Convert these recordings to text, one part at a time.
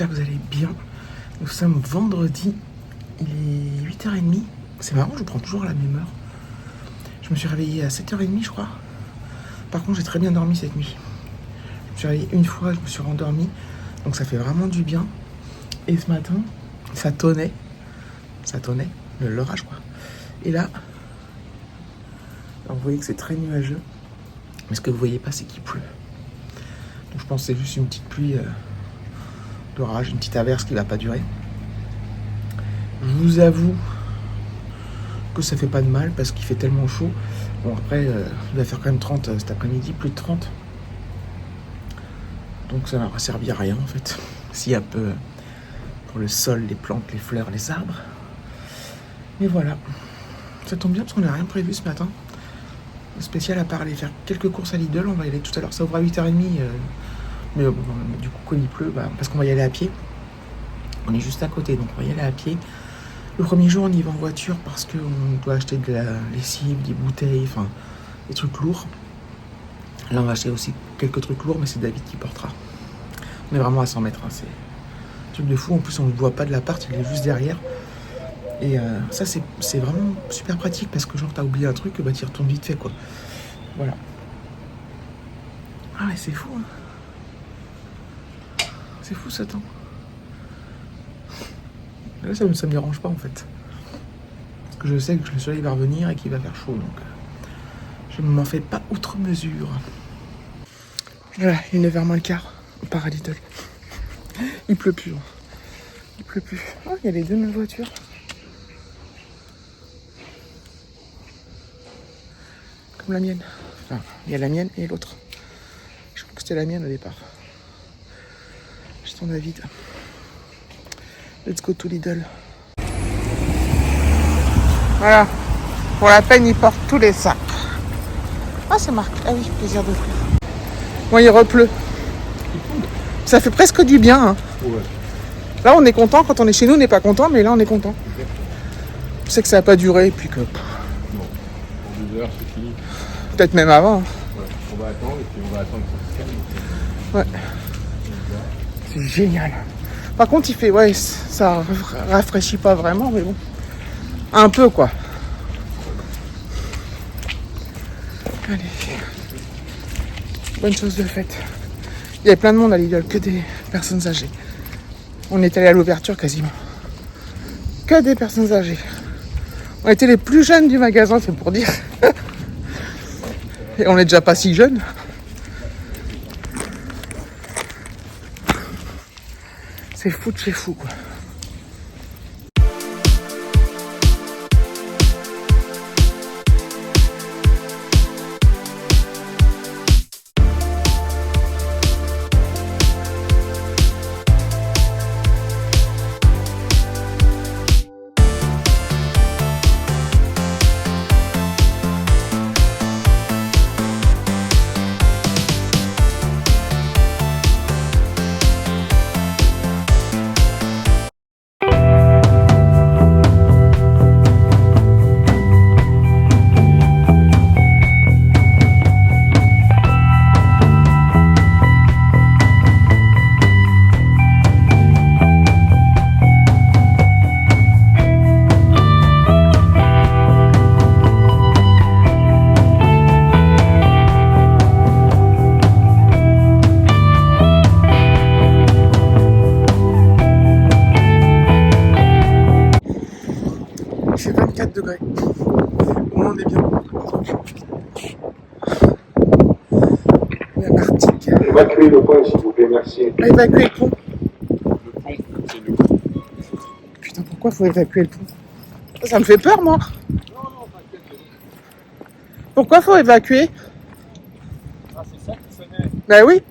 j'espère que vous allez bien. Nous sommes vendredi, il est 8h30. C'est marrant, je prends toujours la même heure. Je me suis réveillée à 7h30 je crois. Par contre j'ai très bien dormi cette nuit. Je me suis réveillée une fois, je me suis rendormie. Donc ça fait vraiment du bien. Et ce matin, ça tonnait, l'orage quoi. Et là, alors vous voyez que c'est très nuageux. Mais ce que vous voyez pas, c'est qu'il pleut. Donc je pense que c'est juste une petite pluie d'orage, une petite averse qui va pas durer. Je vous avoue que ça fait pas de mal parce qu'il fait tellement chaud. Bon après, il va faire quand même 30 cet après-midi, plus de 30. Donc ça n'aura servi à rien en fait. S'il y a peu pour le sol, les plantes, les fleurs, les arbres. Mais voilà. Ça tombe bien parce qu'on n'a rien prévu ce matin. Spécial à part aller faire quelques courses à Lidl, on va y aller tout à l'heure, ça ouvre à 8h30, mais du coup quand il pleut, parce qu'on va y aller à pied, on est juste à côté, donc on va y aller à pied. Le premier jour on y va en voiture parce qu'on doit acheter de la lessive, des bouteilles, enfin des trucs lourds. Là on va acheter aussi quelques trucs lourds, mais c'est David qui portera. On est vraiment à 100 mètres, c'est un truc de fou, en plus on ne le voit pas de l'appart, il est juste derrière. Et ça c'est vraiment super pratique parce que genre t'as oublié un truc, tu y retournes vite fait quoi. Voilà. Ah ouais c'est fou hein. C'est fou ce temps. Là ça me dérange pas en fait. Parce que je sais que le soleil va revenir et qu'il va faire chaud donc je ne m'en fais pas outre mesure. Voilà, il est 9h moins le quart, on part à Lidl. Il pleut plus. Il pleut plus. Oh il y a les deux mêmes voitures. Comme la mienne. Enfin, il y a la mienne et l'autre. Je crois que c'était la mienne au départ. J'attends David. Let's go to Lidl. Voilà. Pour la peine, il porte tous les sacs. Ah, c'est marqué. Ah oui, plaisir de faire. Bon, il repleut. Ça fait presque du bien. Hein. Ouais. Là, on est content. Quand on est chez nous, on n'est pas content, mais là, on est content. Je sais que ça n'a pas duré et puis que... Non, en 2 heures, c'est fini. Peut-être même avant. Ouais, on va attendre et puis on va attendre que ça se calme. Ouais. C'est génial. Par contre, il fait... Ouais, ça rafraîchit pas vraiment, mais bon. Un peu, quoi. Allez. Bonne chose de faite. Il y avait plein de monde à Lidl, que des personnes âgées. On est allé à l'ouverture quasiment. Que des personnes âgées. On était les plus jeunes du magasin, c'est pour dire. Et on n'est déjà pas si jeunes. C'est fou de chez fou, quoi. C'est 24 degrés. Bon, on est bien. La Martinique. Évacuez le pont, s'il vous plaît, merci. Évacuer le pont. Le pont, c'est le pont. Putain, pourquoi faut évacuer le pont? Ça me fait peur, moi. Non, t'inquiète. Pourquoi faut évacuer? Ah, c'est ça qui sonnait. Bah oui.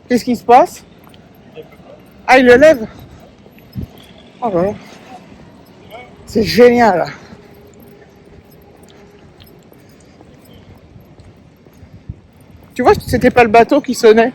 Qu'est-ce qui se passe? Ah, il le lève? Oh là là. C'est génial. Tu vois, c'était pas le bateau qui sonnait.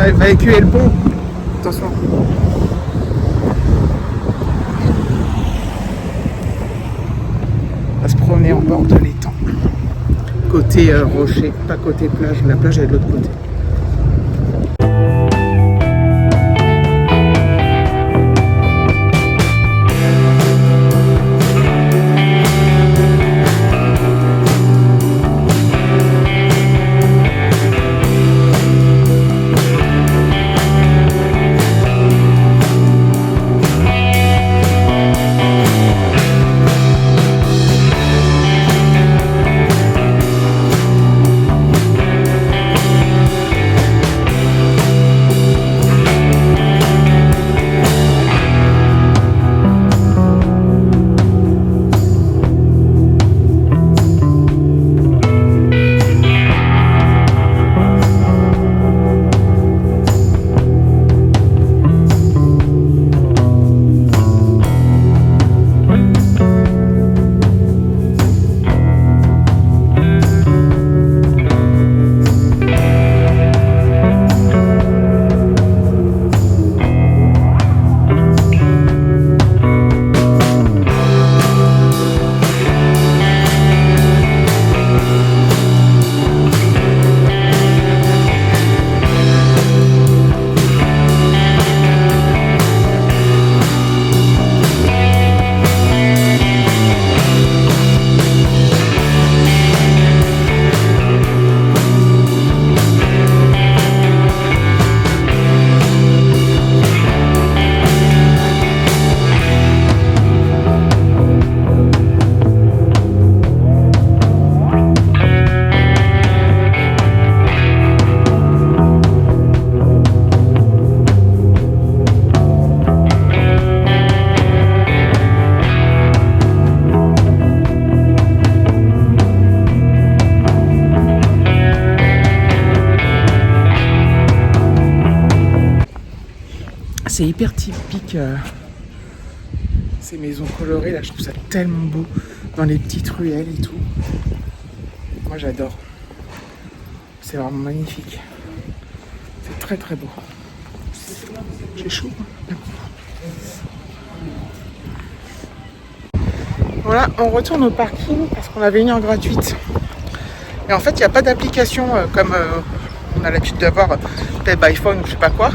va écuyer le pont. Attention. On va se promener en bord de l'étang. Côté rocher, pas côté plage. La plage est de l'autre côté. C'est hyper typique ces maisons colorées là, je trouve ça tellement beau dans les petites ruelles et tout. Moi j'adore. C'est vraiment magnifique. C'est très très beau. J'ai chaud. Voilà, on retourne au parking parce qu'on avait une heure gratuite. Et en fait, il n'y a pas d'application comme on a l'habitude d'avoir peut-être by phone ou je sais pas quoi.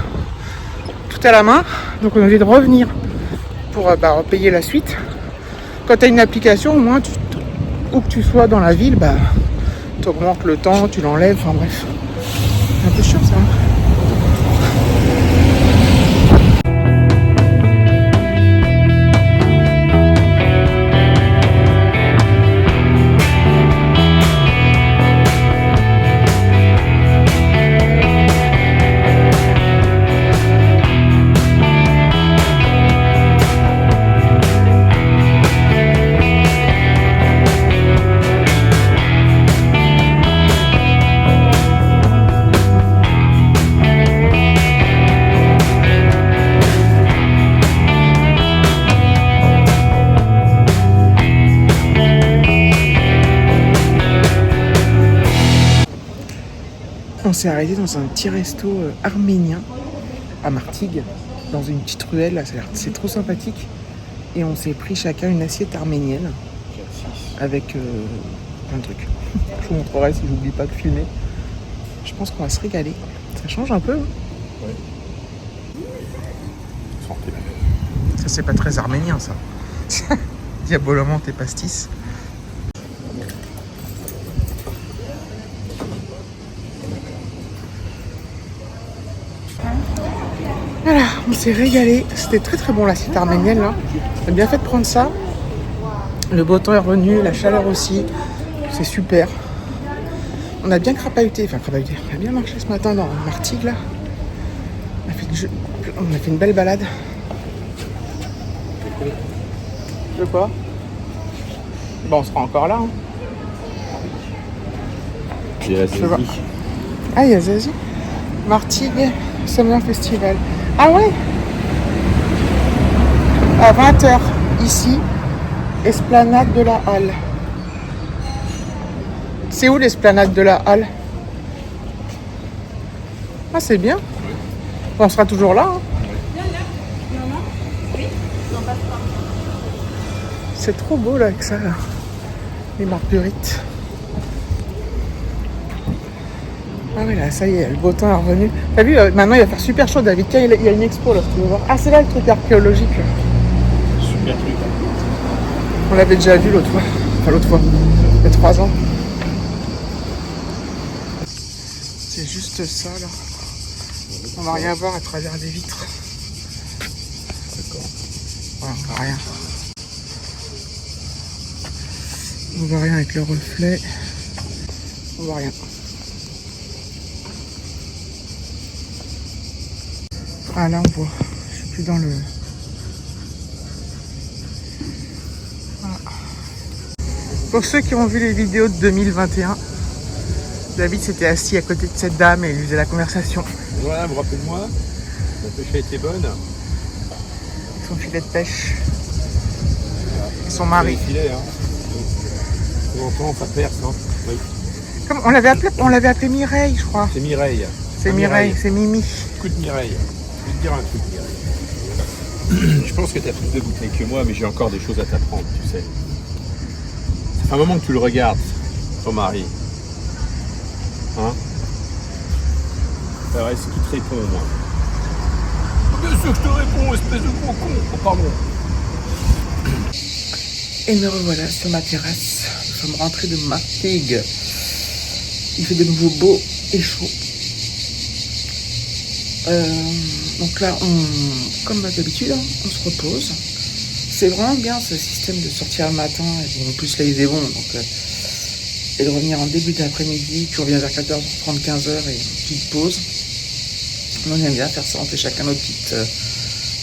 Tout à la main, donc on a envie de revenir pour payer la suite. Quand tu as une application, au moins, où que tu sois dans la ville, tu augmentes le temps, tu l'enlèves, enfin bref. C'est un peu chiant ça. On s'est arrêté dans un petit resto arménien à Martigues, dans une petite ruelle, là, c'est trop sympathique. Et on s'est pris chacun une assiette arménienne avec plein de trucs. Je vous montrerai si j'oublie pas de filmer. Je pense qu'on va se régaler. Ça change un peu. Ouais. Ça c'est pas très arménien ça. Diabolement tes pastis. Voilà, on s'est régalé. C'était très très bon l'assiette arménienne là. On a bien fait de prendre ça. Le beau temps est revenu, la chaleur aussi. C'est super. On a bien crapahuté. On a bien marché ce matin dans Martigues là. On a fait une belle balade. De quoi? Bon, on sera encore là. Hein. Il y a la Zazie. Ah, il y a Zazie. Martigues Summer Festival. Ah ouais. À 20h, ici, esplanade de la Halle. C'est où l'esplanade de la Halle? Ah, c'est bien. On sera toujours là. Hein. C'est trop beau là avec ça, là. Les marguerites. Ah oui là, ça y est, le beau temps est revenu. T'as vu, maintenant il va faire super chaud, David. Tiens, il y a une expo là, tu veux voir. Ah, c'est là le truc archéologique. Là. Super truc. On l'avait déjà vu l'autre fois. Enfin l'autre fois, il y a 3 ans. C'est juste ça là. On va rien voir à travers les vitres. D'accord. Voilà, on voit rien. On voit rien avec le reflet. On voit rien. Ah là on voit. Je suis plus dans le... Voilà. Pour ceux qui ont vu les vidéos de 2021, David s'était assis à côté de cette dame et il lui faisait la conversation. Voilà, vous rappelez-moi, la pêche a été bonne. Son filet de pêche. Et son mari. Le filet, hein. Longtemps, ça perce, hein. Oui. Comme on l'avait appelé Mireille, je crois. C'est Mireille. C'est Mireille, c'est Mimi. Écoute Mireille, je vais te dire un truc Mireille. Je pense que tu as plus de bouteilles que moi, mais j'ai encore des choses à t'apprendre, tu sais. Ça fait un moment que tu le regardes, ton mari. Hein? Alors, est-ce qu'il te répond au moins? Bien sûr que je te réponds, espèce de gros con. Oh, pardon. Et me revoilà sur ma terrasse. Nous sommes rentrés de Martigues. Il fait de nouveau beau et chaud. Donc là, comme d'habitude, on se repose. C'est vraiment bien ce système de sortir le matin. Et en plus, là, il est bon. Donc, et de revenir en début d'après-midi. Tu reviens vers 14h30, 15h et une petite pause. On aime bien faire ça. On fait chacun notre petite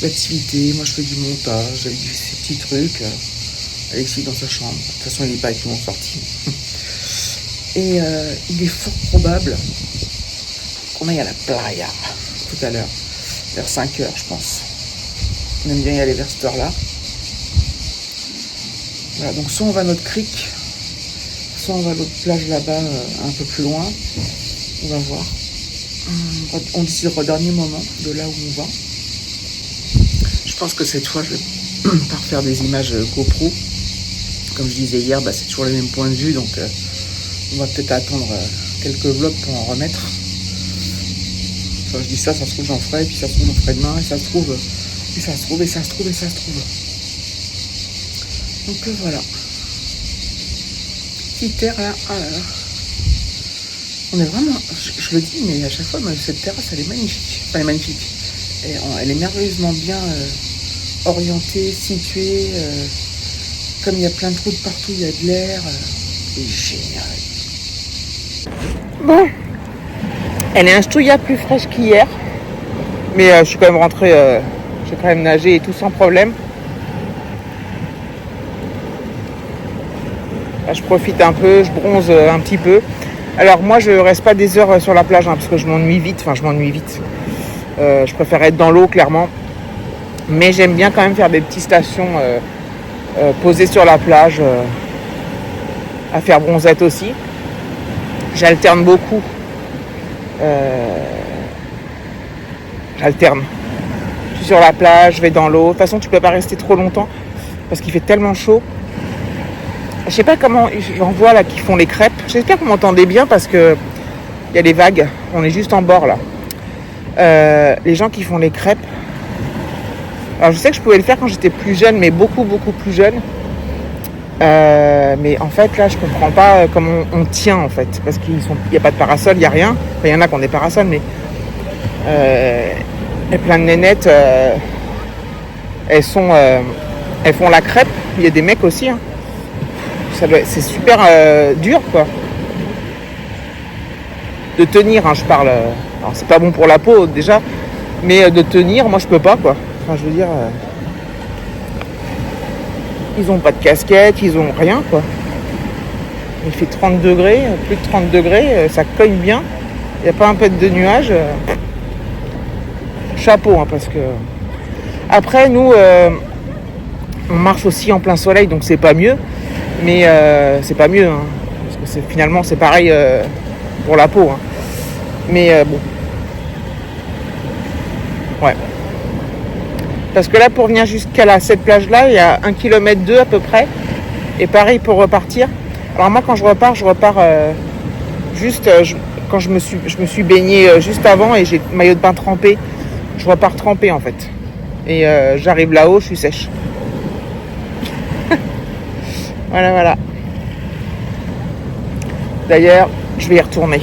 activité. Moi, je fais du montage. J'ai ces petits trucs. Alexis dans sa chambre. De toute façon, il n'est pas avec nous en sortie. Et il est fort probable qu'on aille à la playa tout à l'heure. Vers 5h, je pense. On aime bien y aller vers cette heure-là. Voilà, donc soit on va à notre crique, soit on va à l'autre plage là-bas, un peu plus loin. On va voir. On décidera au dernier moment de là où on va. Je pense que cette fois, je vais pas refaire des images GoPro. Comme je disais hier, c'est toujours les mêmes points de vue, donc on va peut-être attendre quelques vlogs pour en remettre. Enfin, je dis ça se trouve j'en ferai, et puis ça se trouve j'en ferai demain, et ça se trouve, et ça se trouve, et ça se trouve, et ça se trouve. Donc voilà. Petite terre là, ah là là. On est vraiment, je le dis, mais à chaque fois, cette terrasse, elle est magnifique. Enfin, elle est magnifique. Elle est merveilleusement bien orientée, située. Comme il y a plein de trous de partout, il y a de l'air. C'est génial. Bon. Elle est un chouïa plus fraîche qu'hier. Mais je suis quand même rentrée, j'ai quand même nagé et tout sans problème. Là, je profite un peu, je bronze un petit peu. Alors moi, je reste pas des heures sur la plage, parce que je m'ennuie vite. Enfin, je m'ennuie vite. Je préfère être dans l'eau, clairement. Mais j'aime bien quand même faire des petites stations posées sur la plage, à faire bronzette aussi. J'alterne beaucoup. J'alterne. Je suis sur la plage, je vais dans l'eau. De toute façon, tu peux pas rester trop longtemps parce qu'il fait tellement chaud. Je sais pas comment, j'en vois là qui font les crêpes. J'espère que vous m'entendez bien parce que il y a les vagues. On est juste en bord là. Les gens qui font les crêpes. Alors je sais que je pouvais le faire quand j'étais plus jeune, mais beaucoup plus jeune. Mais en fait là, je comprends pas comment on tient en fait, parce qu'il n'y a pas de parasol, il n'y a rien. Enfin, il y en a qui ont des parasols, mais et plein de nénettes, elles font la crêpe. Il y a des mecs aussi. Hein. C'est super dur quoi. De tenir, hein, je parle. Alors c'est pas bon pour la peau déjà, mais de tenir, moi je peux pas quoi. Enfin je veux dire, ils ont pas de casquette, ils ont rien quoi. Il fait 30 degrés, plus de 30 degrés, ça cogne bien. Il n'y a pas un peu de nuages. Chapeau hein, parce que après nous on marche aussi en plein soleil, donc c'est pas mieux. Mais c'est pas mieux, hein, parce que finalement c'est pareil pour la peau. Hein. Mais bon. Ouais. Parce que là, pour venir jusqu'à cette plage-là, il y a 1,2 km à peu près. Et pareil pour repartir. Alors moi, quand je repars juste quand je me suis baignée juste avant et j'ai le maillot de bain trempé. Je repars trempée en fait. Et j'arrive là-haut, je suis sèche. Voilà. D'ailleurs, je vais y retourner.